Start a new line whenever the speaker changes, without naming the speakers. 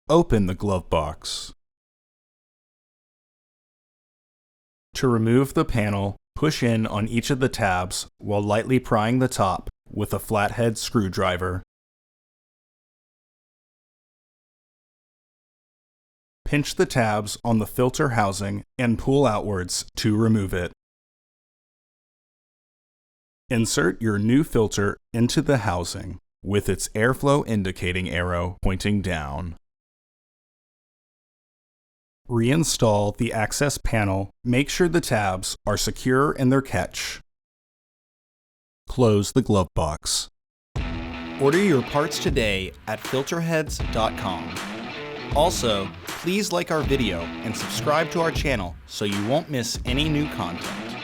Open the glove box. To remove the panel, push in on each of the tabs while lightly prying the top with a flathead screwdriver. Pinch the tabs on the filter housing and pull outwards to remove it. Insert your new filter into the housing with its airflow indicating arrow pointing down. Reinstall the access panel. Make sure the tabs are secure in their catch. Close the glove box.
Order your parts today at filterheads.com. Also, please like our video and subscribe to our channel so you won't miss any new content.